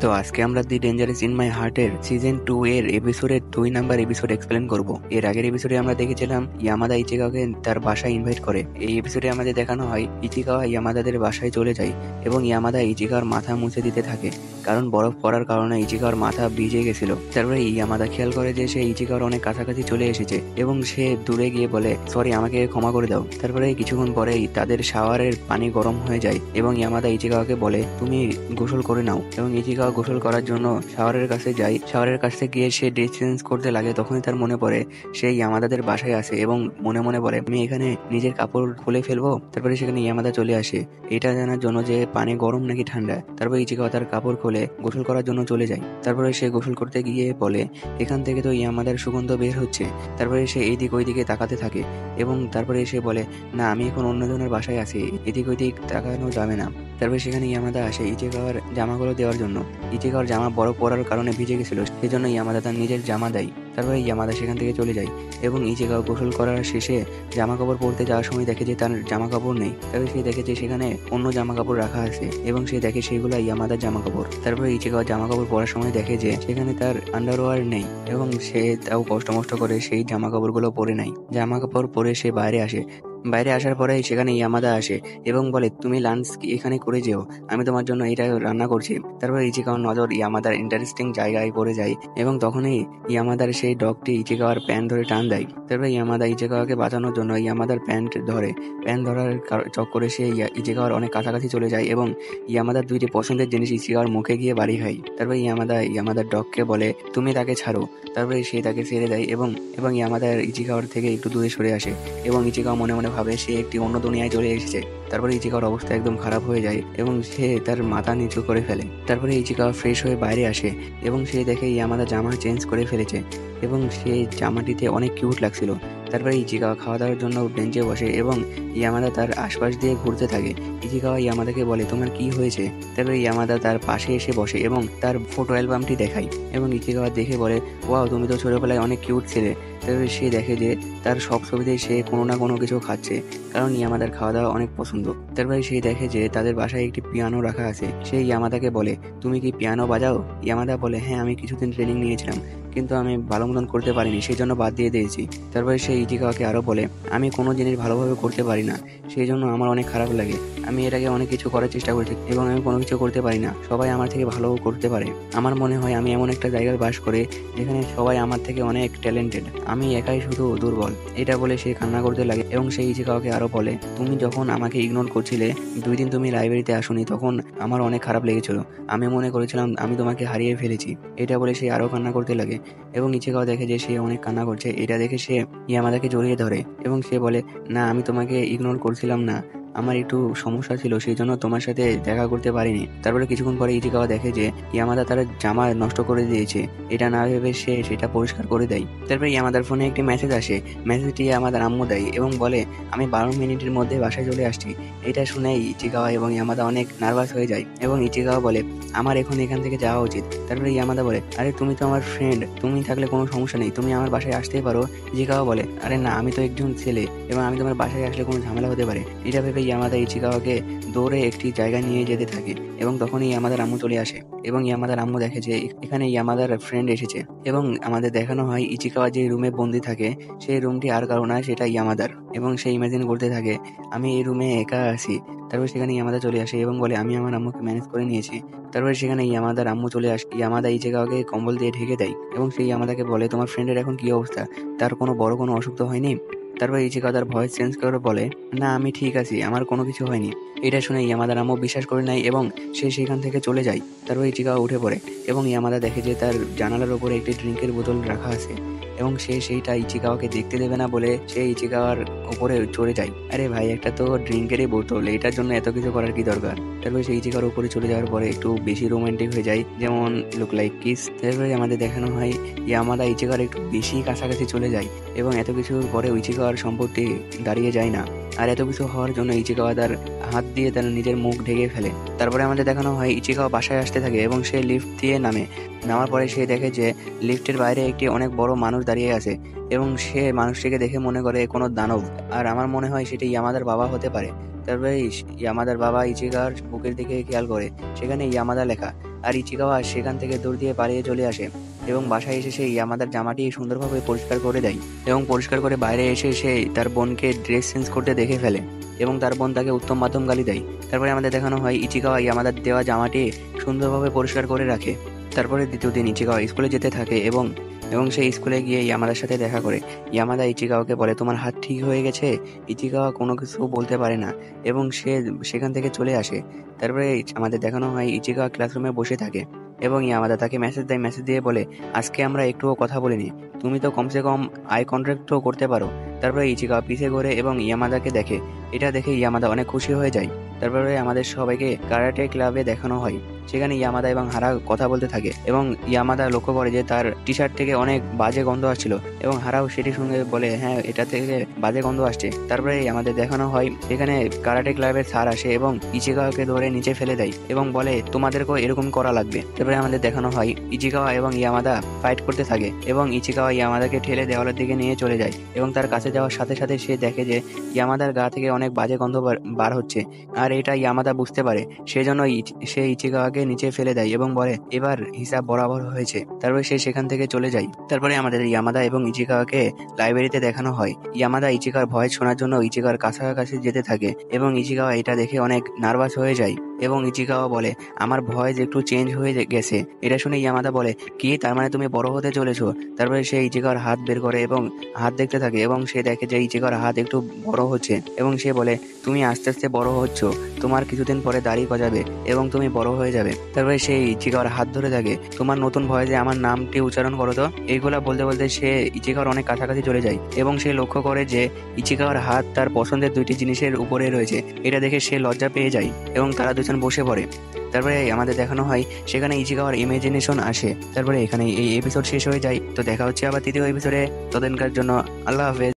তো আজকে আমরা দি ডেঞ্জারাস ইন মাই হার্টের সিজন 2 এর এপিসোডের 2 নাম্বার এপিসোড এক্সপ্লেন করব। এর আগের এপিসোডে আমরা দেখেছিলাম ইয়ামাদা ইচিকাওকে তার বাসায় ইনভাইট করে। এই এপিসোডে আমাদের দেখানো হয় ইচিকাওয়া ইয়ামাদাদের বাসায় চলে যায় এবং ইয়ামাদা ইচিকাওয়ার মাথা মুছে দিতে থাকে, কারণ বরফ পড়ার কারণে ইচিকাওয়ার মাথা ভিজে গেছিল। তারপরে ইয়ামাদা খেয়াল করে যে সে ইচিকাওয়ার অনেক কাছাকাছি চলে এসেছে এবং সে দূরে গিয়ে বলে, সরি, আমাকে ক্ষমা করে দাও। তারপরে কিছুক্ষণ পরেই তাদের শাওয়ারের পানি গরম হয়ে যায় এবং ইয়ামাদা ইচিকাওয়াকে বলে, তুমি গোসল করে নাও। এবং ইচিকাওয়া গোসল করার জন্য শাওয়ারের কাছে যায়। শাওয়ারের কাছে গিয়ে সে ড্রেস চেঞ্জ করতে লাগে, তখনই তার মনে পড়ে সে ইয়ামাদাদের বাসায় আসে এবং মনে মনে বলে, আমি এখানে নিজের কাপড় খুলে ফেলবো। তারপরে সেখানে ইয়ামাদা চলে আসে এটা জানার জন্য যে পানি গরম নাকি ঠান্ডা। তারপরে ইচিকাওয়া তার কাপড় খুলে গোসল করার জন্য চলে যায়। তারপরে সে গোসল করতে গিয়ে বলে, এখান থেকে তো ইয়ামাদার সুগন্ধ বের হচ্ছে। তারপরে সে এইদিক ওইদিকে তাকাতে থাকে এবং তারপরে সে বলে, না, আমি এখন অন্যজনের বাসায় আছি, এদিক ওইদিক তাকানো যাবে না। তারপরে সেখানে ইয়ামাদা আসে ইচিকাওয়ার জামাগুলো দেওয়ার জন্য। ইচিকাওয়ার জামা বরফ পড়ার কারণে ভিজে গেছিল, সেজন্য ইয়ামাদা তার নিজের জামা দেয়। তারপরে ইয়ামাদা সেখান থেকে চলে যায় এবং ইচিকাওয়া গোসল করার শেষে জামা কাপড় পরতে যাওয়ার সময় দেখে যে তার জামা কাপড় নেই। তারপরে সে দেখে যে সেখানে অন্য জামা কাপড় রাখা আছে এবং সে দেখে সেগুলো ইয়ামাদার জামা কাপড়। তারপরে ইচিকাওয়া জামা কাপড় পরার সময় দেখে যে সেখানে তার আন্ডারওয়্যার নেই এবং সে তাও কষ্ট মষ্ট করে সেই জামা কাপড়গুলো পরে নেয়। জামা কাপড় পরে সে বাইরে আসে। বাইরে আসার পরে সেখানে ইয়ামাদা আসে এবং বলে, তুমি লাঞ্চ এখানে করে যেও, আমি তোমার জন্য এটা রান্না করছি। তারপর ইচিকাওয়ার নজর ইয়ামাদার ইন্টারেস্টিং জায়গায় পড়ে যায় এবং তখনই ইয়ামাদার সেই ডগটি ইচিকাওয়ার প্যান্ট ধরে টান দেয়। তারপরে ইয়ামাদা ইচিকাওয়াকে বাঁচানোর জন্য ইয়ামাদার প্যান্ট ধরার চক্করে সে ইচিকাওয়ার অনেক কাছাকাছি চলে যায় এবং ইয়ামাদার দুইটি পছন্দের জিনিস ইচিকাওয়ার মুখে গিয়ে বাড়ি খায়। তারপরে ইয়ামাদার ডগকে বলে, তুমি তাকে ছাড়ো। তারপরে সে তাকে ছেড়ে দেয় এবং ইয়ামাদার ইচিকাওয়ার থেকে একটু দূরে সরে আসে এবং ইচিকাওয়া মনে মনে ভাবে সে একটি অন্য দুনিয়ায় চলে এসেছে। তারপরে ইচিকাওয়ার অবস্থা একদম খারাপ হয়ে যায় এবং সে তার মাথা নিচু করে ফেলে। তারপরে ইচিকাওয়া ফ্রেশ হয়ে বাইরে আসে এবং সে দেখে ইয়ামাদা জামা চেঞ্জ করে ফেলেছে এবং সে জামাটিতে অনেক কিউট লাগছিল। তারপরে ইচিকাওয়া খাওয়া দাওয়ার জন্য বেঞ্চে বসে এবং ইয়ামাদা তার আশপাশ দিয়ে ঘুরতে থাকে। ইচিকাওয়া ইয়ামাদাকে বলে, তোমার কি হয়েছে? তারপরে ইয়ামাদা তার পাশে এসে বসে এবং তার ফটো অ্যালবামটি দেখায় এবং ইচিকাওয়া দেখে বলে, ওয়াও, তুমি তো ছোটবেলায় অনেক কিউট ছিলে। তারপরে সে দেখে যে তার সব ছবিতেই সে কোনো না কোনো কিছু খাচ্ছে, কারণ ইয়ামাদার খাওয়া দাওয়া অনেক পছন্দ। তারপরে সে দেখে যে তাদের বাসায় একটি পিয়ানো রাখা আছে। সে ইয়ামাদাকে বলে, তুমি কি পিয়ানো বাজাও? ইয়ামাদা বলে, হ্যাঁ, আমি কিছুদিন ট্রেনিং নিয়েছিলাম, কিন্তু আমি ভালো মতন করতে পারিনি, সেই জন্য বাদ দিয়ে দিয়েছি। তারপরে সে ইচিকাওয়াকে আরো বলে, আমি কোনো জিনিস ভালোভাবে করতে পারি না, সেই জন্য আমার অনেক খারাপ লাগে। আমি এর আগে অনেক কিছু করার চেষ্টা করেছি এবং আমি কোনো কিছু করতে পারি না, সবাই আমার থেকে ভালো করতে পারে। আমার মনে হয় আমি এমন একটা জায়গায় বাস করে যেখানে সবাই আমার থেকে অনেক ট্যালেন্টেড, আমি একাই শুধু দুর্বল। এটা বলে সে কান্না করতে লাগে এবং সেই ইচিকাওয়াকে আরো বলে, তুমি যখন আমাকে ইগনোর করছিলে, 2 দিন তুমি লাইব্রেরিতে আসোনি, তখন আমার অনেক খারাপ লেগেছিল, আমি মনে করেছিলাম আমি তোমাকে হারিয়ে ফেলেছি। এটা বলে সে আরো কান্না করতে লাগে এবং ইচিকাওয়া দেখে যে সে অনেক কান্না করছে। এটা দেখে সে ইয়ামাদাকে জড়িয়ে ধরে এবং সে বলে, না, আমি তোমাকে ইগনোর করছিলাম না, আমার একটু সমস্যা ছিল, সেই জন্য তোমার সাথে দেখা করতে পারিনি। তারপরে কিছুক্ষণ পরে ইচিকাওয়া দেখে যে ইয়ামাদা তার জামা নষ্ট করে দিয়েছে। এটা না ভেবে সে সেটা পরিষ্কার করে দেয়। তারপরে ইয়ামাদার ফোনে একটি মেসেজ আসে। মেসেজটি আমাদের আম্মু দেয় এবং বলে, আমি 12 মিনিটের মধ্যে বাসায় চলে আসছি। এটা শুনে ইচিকাওয়া এবং ইয়ামাদা অনেক নার্ভাস হয়ে যায় এবং ইচিকাওয়া বলে, আমার এখন এখান থেকে যাওয়া উচিত। তারপরে ইয়ামাদা বলে, আরে তুমি তো আমার ফ্রেন্ড, তুমি থাকলে কোনো সমস্যা নেই, তুমি আমার বাসায় আসতেই পারো। ইচিকাওয়া বলে, আরে না, আমি তো একজন ছেলে এবং আমি তোমার বাসায় আসলে কোনো ঝামেলা হতে পারে। এটা ভেবে ইয়ামাদা ইচিকাওয়াকে দৌড়ে একটি জায়গায় নিয়ে যেতে থাকে এবং তখনই ইয়ামাদার আম্মু চলে আসে এবং ইয়ামাদার আম্মু দেখে যে এখানে ইয়ামাদার ফ্রেন্ড এসেছে এবং আমাদের দেখানো হয় ইচিকাওয়া যে রুমে বন্দি থাকে সেই রুমটি আর কারো না, সেটা ইয়ামাদার। এবং সে ইমাজিন করতে থাকে, আমি এই রুমে একা আছি। তারপর সেখানে ইয়ামাদা চলে আসে এবং বলে, আমি আমার আম্মুকে ম্যানেজ করে নিয়েছি। তারপরে সেখানে ইয়ামাদার আম্মু চলে আসে, ইয়ামাদা ইচিকাওয়াকে কম্বল দিয়ে ঢেকে দেয় এবং সেই ইয়ামাদাকে বলে, তোমার ফ্রেন্ডের এখন কি অবস্থা? তার কোনো বড় কোনো অসুখ তো হয়নি? তারপর ইচিকাওয়া তার ভয়েস চেঞ্জ করে বলে, না, আমি ঠিক আছি, আমার কোনো কিছু হয়নি। এটা শুনে ইয়ামাদার আম্মু বিশ্বাস করে নেয় এবং সে সেখান থেকে চলে যায়। তারপর ইচিকাওয়া উঠে পড়ে এবং ইয়ামাদা দেখে যে তার জানালার উপরে একটি ড্রিঙ্কের বোতল রাখা আছে এবং সে সেইটা ইচিকাওয়াকে দেখতে দেবে না বলে সে ইচিকাওয়ার উপরে চড়ে যায়। আরে ভাই, একটা তো ড্রিঙ্কেরই বোতল, এটার জন্য এত কিছু করার কি দরকার? তারপরে সেই ইচিকাওয়ার উপরে চলে যাওয়ার পরে একটু বেশি রোমান্টিক হয়ে যায়, যেমন লুক লাইক কিস। তারপরে আমাদের দেখানো হয় ইয়ামাদা ইচিকাওয়ার একটু বেশি কাছাকাছি চলে যায় এবং এত কিছুর পরে ইচিকাওয়ার সম্পর্কটি দাঁড়িয়ে যায় না। আর এত কিছু হওয়ার জন্য ইচিকাওয়া তার হাত দিয়ে তার নিজের মুখ ঢেকে ফেলে। তারপরে আমাদের দেখানো হয় ইচিকাওয়া বাসায় আসতে থাকে এবং সে লিফট দিয়ে নামার পরে সে দেখে যে লিফটের বাইরে একটি অনেক বড় মানুষ দাঁড়িয়ে আছে এবং সে মানুষটিকে দেখে মনে করে কোনো দানব, আর আমার মনে হয় সেটি ইয়ামাদার বাবা হতে পারে। তারপরে ইয়ামাদার বাবা ইচিকাওয়ার বুকের দিকে খেয়াল করে, সেখানে ইয়ামাদা লেখা। আর ইচিকাওয়া সেখান থেকে দৌড় দিয়ে পালিয়ে চলে আসে এবং বাসায় এসে সে ইয়ামাদার জামাটি সুন্দরভাবে পরিষ্কার করে দেয় এবং পরিষ্কার করে বাইরে এসে সে তার বোনকে ড্রেস চেঞ্জ করতে দেখে ফেলে এবং তার বোন তাকে উত্তম মাধ্যম গালি দেয়। তারপরে আমাদের দেখানো হয় ইচিকাওয়া ইয়ামাদার দেওয়া জামাটি সুন্দরভাবে পরিষ্কার করে রাখে। তারপরে দ্বিতীয় দিন ইচিকাওয়া স্কুলে যেতে থাকে এবং সে স্কুলে গিয়ে ইয়ামাদার সাথে দেখা করে। ইয়ামাদা ইচিকাওয়াকে বলে, তোমার হাত ঠিক হয়ে গেছে? ইচিকাওয়া কোনো কিছু বলতে পারে না এবং সে সেখান থেকে চলে আসে। তারপরে আমাদের দেখানো হয় ইচিকাওয়া ক্লাসরুমে বসে থাকে এবং ইয়ামাদা তাকে মেসেজ দেয়, মেসেজ দিয়ে বলে, আজকে আমরা একটুও কথা বলিনি, তুমি তো কমসে কম আই কন্ট্যাক্টও করতে পারো। তারপরে ইচিকাওয়া পিছে ঘুরে এবং ইয়ামাদাকে দেখে। এটা দেখে ইয়ামাদা অনেক খুশি হয়ে যায়। তারপরে আমাদের সবাইকে কারাটে ক্লাবে দেখানো হয়। সেখানে ইয়ামাদা এবং হারা কথা বলতে থাকে এবং ইয়ামাদা লক্ষ্য করে যে তার টি শার্ট থেকে অনেক বাজে গন্ধ আসছিল এবং হারাও সেটি শুনে বলে, হ্যাঁ, এটা থেকে বাজে গন্ধ আসছে। তারপরে আমাদের দেখানো হয় সেখানে কারাটে ক্লাবের স্যার আসে এবং ইচিকাওয়াকে ধরে নিচে ফেলে দেয় এবং বলে, তোমাদেরকেও এরকম করা লাগবে। তারপরে আমাদের দেখানো হয় ইচিকাওয়া এবং ইয়ামাদা ফাইট করতে থাকে এবং ইচিকাওয়া ইয়ামাদাকে ঠেলে দেওয়ালের দিকে নিয়ে চলে যায় এবং তার কাছে যাওয়ার সাথে সাথে সে দেখে যে ইয়ামাদার গা থেকে অনেক বাজে গন্ধ বার হচ্ছে। আর এটা ইয়ামাদা বুঝতে পারে, সেজন্য সে ইচিকাওয়াকে নিচে ফেলে দেয় এবং বলে, এবার হিসাব বরাবর হয়েছে। তারপরে সে সেখান থেকে চলে যায়। তারপরে আমাদের ইয়ামাদা এবং ইচিকাওয়াকে লাইব্রেরিতে দেখানো হয়। ইয়ামাদা ইচিকার ভয়েস শোনার জন্য ইচিকার কাছাকাছি যেতে থাকে এবং ইচিকাওয়া এটা দেখে অনেক নার্ভাস হয়ে যায় এবং ইচিকাওয়া বলে, আমার ভয়েস একটু চেঞ্জ হয়ে গেছে। এটা শুনে ইয়ামাদা বলে, কি, তার মানে তুমি বড় হতে চলেছো? তারপরে সে ইচিকার হাত বের করে এবং হাত দেখতে থাকে এবং সে দেখে যে ইচিকার হাত একটু বড় হচ্ছে এবং সে বলে, তুমি আস্তে আস্তে বড় হচ্ছ, তোমার কিছুদিন পরে দাড়ি গজাবে এবং তুমি বড় হয়ে যাবে। তারপরে সে ইচিকার হাত ধরে থাকে, তোমার নতুন ভয়েসে আমার নামটি উচ্চারণ করো তো। এইগুলা বলতে বলতে সে ইচিকার অনেক কাছাকাছি চলে যায় এবং সে লক্ষ্য করে যে ইচিকার হাত তার পছন্দের দুইটি জিনিসের উপরে রয়েছে। এটা দেখে সে লজ্জা পেয়ে যায় এবং তারা দুজন বসে পড়ে। তারপরে আমাদের দেখানো হয় সেখানে ইচিকাওয়ার ইমাজিনেশন আসে। তারপরে এখানে এই এপিসোড শেষ হয়ে যায়। তো দেখা হচ্ছে আবার তৃতীয় এপিসোডে। ততদিনকার জন্য আল্লাহ হাফেজ।